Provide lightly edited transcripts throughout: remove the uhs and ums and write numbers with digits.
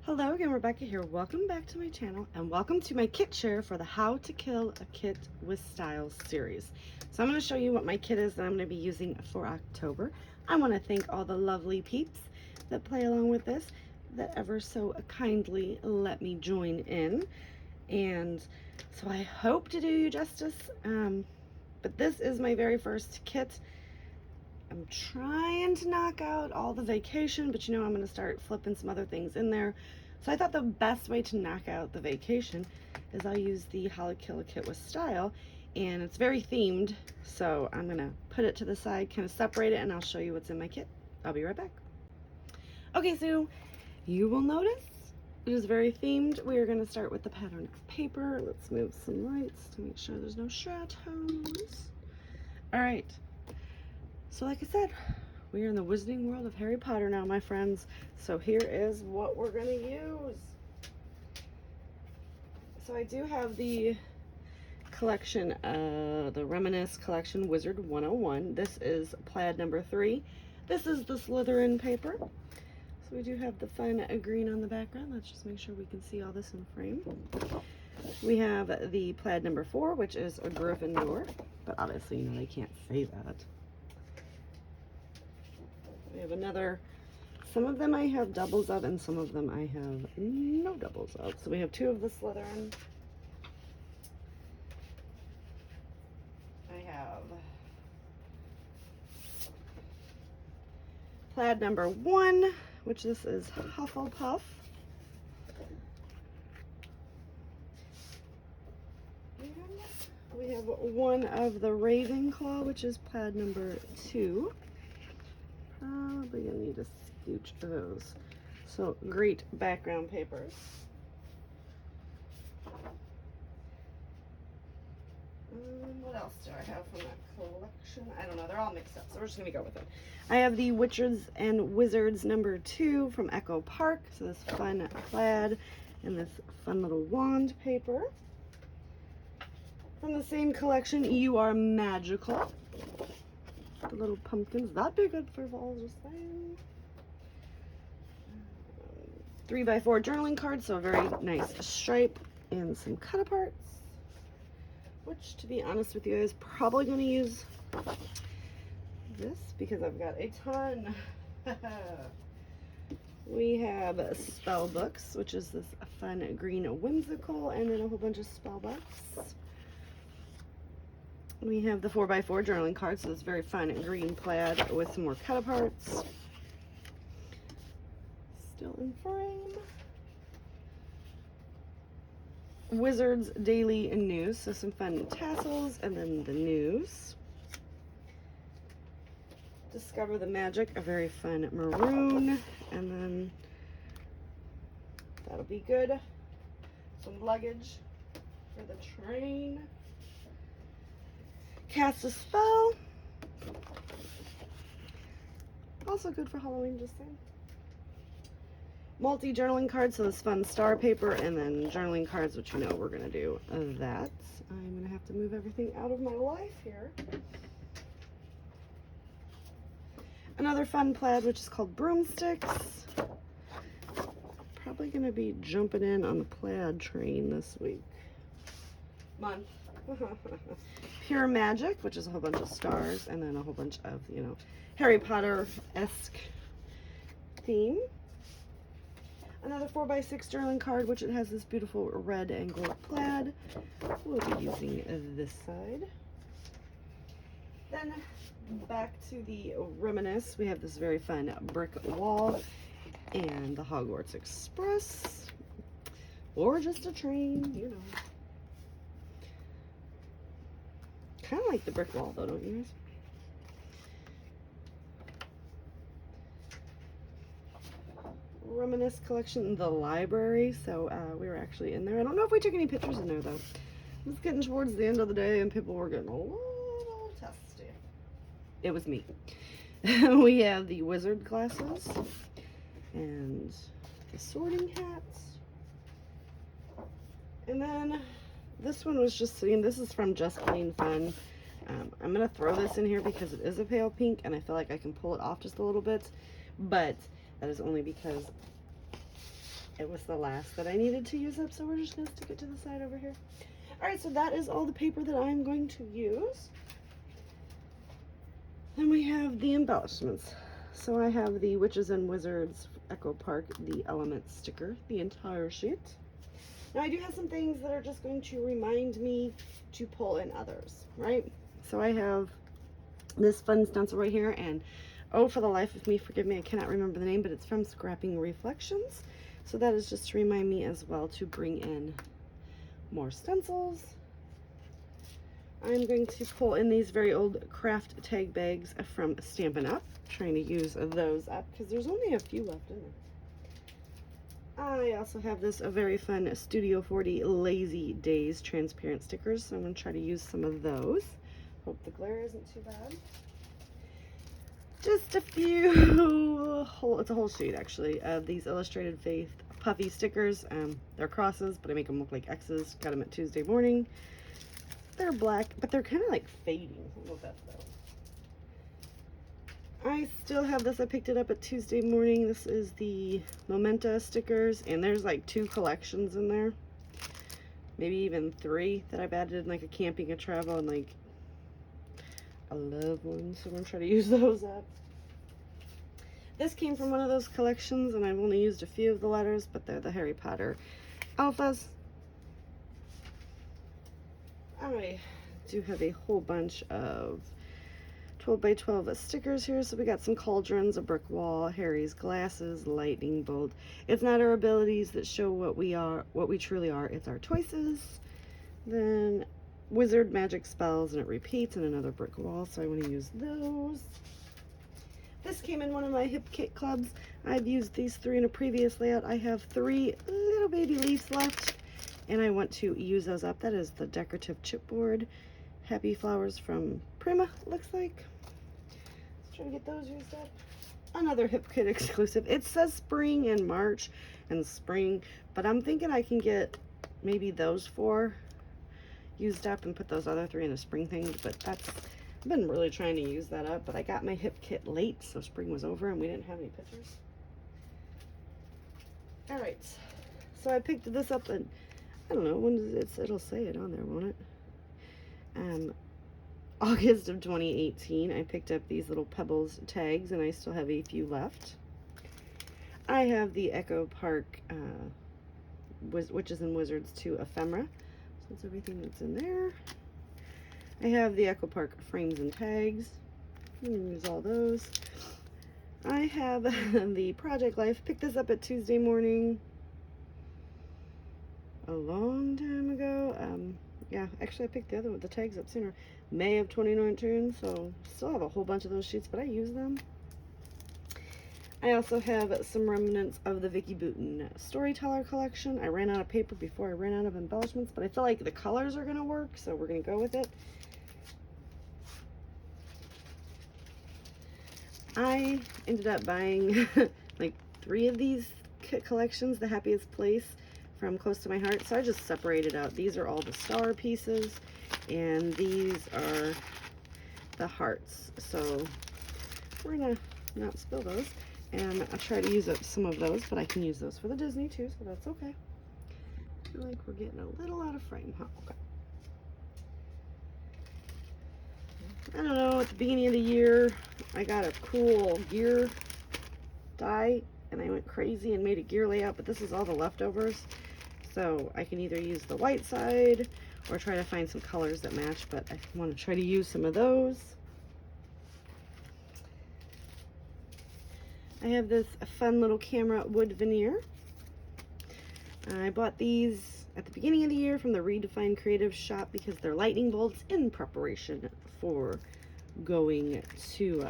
Hello again, Rebecca here. Welcome back to my channel and welcome to my kit share for the How to Kill a Kit with Style series. So I'm going to show you what my kit is that I'm going to be using for October. I want to thank all the lovely peeps that play along with this, that ever so kindly let me join in. And so I hope to do you justice, but this is my very first kit. I'm trying to knock out all the vacation, but you know I'm going to start flipping some other things in there. So I thought the best way to knock out the vacation is I'll use the How to Kill a Kit with Style, and it's very themed, so I'm going to put it to the side, kind of separate it, and I'll show you what's in my kit. I'll be right back. Okay, so you will notice it is very themed. We are going to start with the pattern paper. Let's move some lights to make sure there's no shadows. All right. So like I said, we are in the wizarding world of Harry Potter now, my friends. So here is what we're going to use. So I do have the collection, the Reminisce Collection Wizard 101. This is plaid number 3. This is the Slytherin paper. So we do have the fun green on the background. Let's just make sure we can see all this in frame. We have the plaid number 4, which is a Gryffindor, but obviously, you know, they can't say that. We have another, some of them I have doubles of and some of them I have no doubles of. So we have 2 of the Slytherin. I have plaid number 1, which this is Hufflepuff. And we have 1 of the Ravenclaw, which is plaid number 2. Probably gonna need to scooch those. So great background papers. What else do I have from that collection? I don't know, they're all mixed up, so we're just gonna go with it. I have the Witches and Wizards number 2 from Echo Park. So this fun plaid and this fun little wand paper. From the same collection, You Are Magical. The little pumpkins, that'd be good for fall, just saying. 3x4 journaling cards, so a very nice stripe and some cut aparts, which, to be honest with you, I was probably going to use this because I've got a ton. We have spell books, which is this fun green whimsical, and then a whole bunch of spell books. We have the 4x4 journaling cards, so it's very fun green plaid with some more cut aparts. Still in frame. Wizards Daily News, so some fun tassels, and then the news. Discover the Magic, a very fun maroon, and then that'll be good. Some luggage for the train. Cast a Spell, also good for Halloween, just saying. Multi-journaling cards, so this fun star paper, and then journaling cards, which you know we're going to do that. I'm going to have to move everything out of my life here. Another fun plaid, which is called Broomsticks. Probably going to be jumping in on the plaid train this week. Month. Pure Magic, which is a whole bunch of stars, and then a whole bunch of, you know, Harry Potter-esque theme. Another 4x6 journaling card, which it has this beautiful red and gold plaid. We'll be using this side. Then back to the Reminisce, we have this very fun brick wall and the Hogwarts Express, or just a train, you know. Kind of like the brick wall, though, don't you guys? Reminisce collection, the library. So we were actually in there. I don't know if we took any pictures in there, though. It was getting towards the end of the day, and people were getting a little testy. It was me. We have the wizard glasses and the sorting hats. And then this one was just sitting, this is from Just Plain Fun. I'm going to throw this in here because it is a pale pink and I feel like I can pull it off just a little bit, but that is only because it was the last that I needed to use up, so we're just going to stick it to the side over here. All right, so that is all the paper that I'm going to use. Then we have the embellishments. So I have the Witches and Wizards Echo Park, the Element sticker, the entire sheet. Now I do have some things that are just going to remind me to pull in others, right? So I have this fun stencil right here, and oh, for the life of me, forgive me, I cannot remember the name, but it's from Scrapping Reflections. So that is just to remind me as well to bring in more stencils. I'm going to pull in these very old craft tag bags from Stampin' Up, trying to use those up because there's only a few left in there. I also have this very fun Studio 40 Lazy Days transparent stickers, so I'm going to try to use some of those. Hope the glare isn't too bad. Just a few, it's a whole sheet actually, of these Illustrated Faith puffy stickers. They're crosses, but I make them look like X's. Got them at Tuesday Morning. They're black, but they're kind of like fading. I don't know if that's though. I still have this. I picked it up at Tuesday Morning. This is the Momenta stickers, and there's like 2 collections in there. Maybe even 3 that I've added in like a camping, a travel, and like a loved one. So I'm going to try to use those up. This came from one of those collections, and I've only used a few of the letters, but they're the Harry Potter alphas. I do have a whole bunch of 12 by 12 stickers here. So we got some cauldrons, a brick wall, Harry's glasses, lightning bolt. It's not our abilities that show what we are, what we truly are. It's our choices. Then wizard magic spells, and it repeats, and another brick wall. So I want to use those. This came in one of my hip kit clubs. I've used these 3 in a previous layout. I have 3 little baby leaves left, and I want to use those up. That is the decorative chipboard. Happy Flowers from Prima, looks like. Let's try to get those used up. Another hip kit exclusive. It says spring in March and spring, but I'm thinking I can get maybe those 4 used up and put those other 3 in the spring thing, but that's, I've been really trying to use that up, but I got my hip kit late, so spring was over and we didn't have any pictures. All right, so I picked this up, and I don't know, when does it, it'll say it on there, won't it? August of 2018, I picked up these little Pebbles tags, and I still have a few left. I have the Echo Park Witches and Wizards 2 ephemera. So that's everything that's in there. I have the Echo Park frames and tags. I'm gonna use all those. I have the Project Life. Picked this up at Tuesday Morning a long time ago. Yeah, actually I picked the other one, the tags up sooner. May of 2019, so still have a whole bunch of those sheets, but I use them. I also have some remnants of the Vicky Boutin Storyteller collection. I ran out of paper before I ran out of embellishments, but I feel like the colors are going to work, so we're going to go with it. I ended up buying like 3 of these collections, The Happiest Place from Close to My Heart, so I just separated out. These are all the star pieces, and these are the hearts. So we're gonna not spill those, and I'll try to use up some of those, but I can use those for the Disney too, so that's okay. I feel like we're getting a little out of frame, huh? Okay. I don't know, at the beginning of the year, I got a cool gear die, and I went crazy and made a gear layout, but this is all the leftovers. So I can either use the white side or try to find some colors that match, but I want to try to use some of those. I have this fun little camera wood veneer. I bought these at the beginning of the year from the Redefined Creative shop because they're lightning bolts in preparation for going to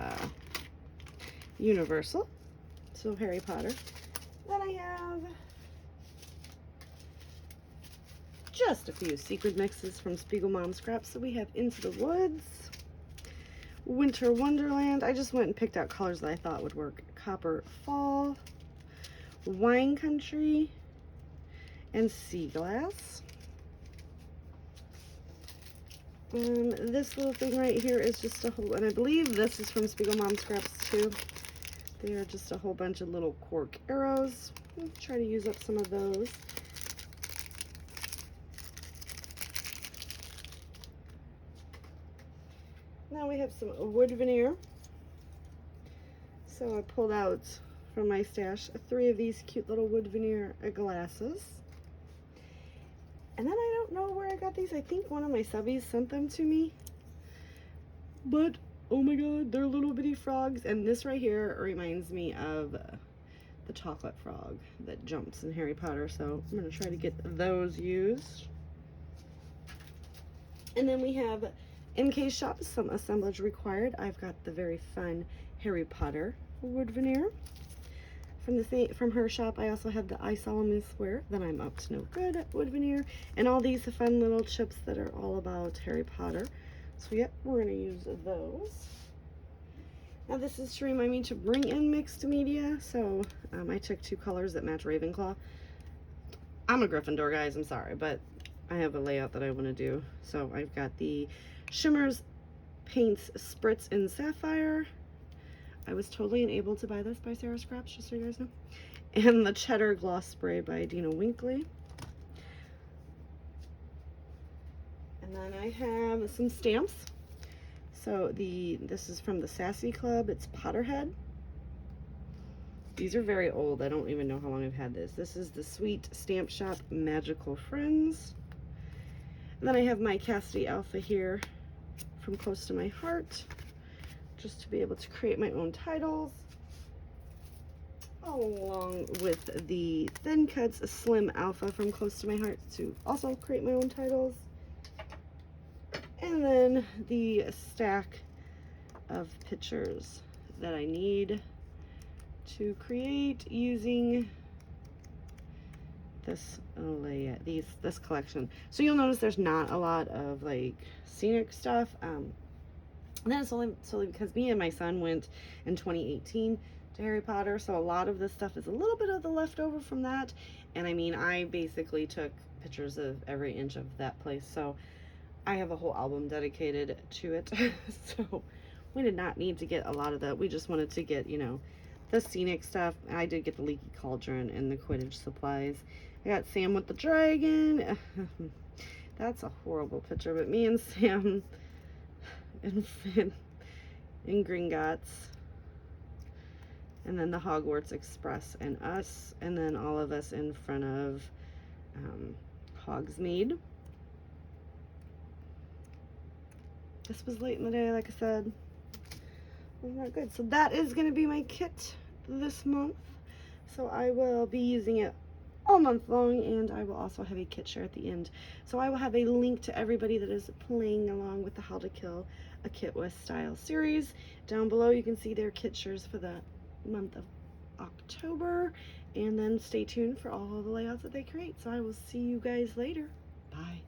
Universal. So Harry Potter. Then I have just a few secret mixes from Spiegel Mom Scraps. So we have Into the Woods, Winter Wonderland. I just went and picked out colors that I thought would work. Copper Fall, Wine Country, and Sea Glass. This little thing right here is just a whole, and I believe this is from Spiegel Mom Scraps too. They are just a whole bunch of little cork arrows. I'll try to use up some of those. Now we have some wood veneer. So I pulled out from my stash 3 of these cute little wood veneer glasses. And then I don't know where I got these. I think one of my subbies sent them to me. But, oh my god, they're little bitty frogs. And this right here reminds me of the chocolate frog that jumps in Harry Potter. So I'm going to try to get those used. And then we have, in case shop, some assemblage required. I've got the very fun Harry Potter wood veneer. From her shop, I also have the I solemnly swear that I'm up to no good at wood veneer, and all these fun little chips that are all about Harry Potter. So yep, we're going to use those. Now this is to remind me to bring in mixed media, so I took 2 colors that match Ravenclaw. I'm a Gryffindor, guys, I'm sorry, but I have a layout that I want to do. So I've got the Shimmers Paints Spritz in Sapphire. I was totally unable to buy this by Sarah Scraps, just so you guys know. And the Cheddar Gloss Spray by Dina Winkley. And then I have some stamps. So this is from the Sassy Club. It's Potterhead. These are very old. I don't even know how long I've had this. This is the Sweet Stamp Shop Magical Friends. And then I have my Cassidy Alpha here from Close to My Heart, just to be able to create my own titles, along with the Thin Cuts Slim Alpha from Close to My Heart to also create my own titles, and then the stack of pictures that I need to create using this layout, this collection. So you'll notice there's not a lot of like scenic stuff. And that's solely because me and my son went in 2018 to Harry Potter, so a lot of this stuff is a little bit of the leftover from that. And I mean, I basically took pictures of every inch of that place, so I have a whole album dedicated to it. So we did not need to get a lot of that. We just wanted to get, you know, the scenic stuff. I did get the Leaky Cauldron and the Quidditch supplies. I got Sam with the dragon. That's a horrible picture, but me and Sam and Finn in Gringotts, and then the Hogwarts Express and us, and then all of us in front of Hogsmeade. This was late in the day, like I said. It was not good. So that is going to be my kit this month. So I will be using it all month long, and I will also have a kit share at the end. So I will have a link to everybody that is playing along with the How to Kill a Kit with Style series. Down below you can see their kit shares for the month of October, and then stay tuned for all of the layouts that they create. So I will see you guys later. Bye.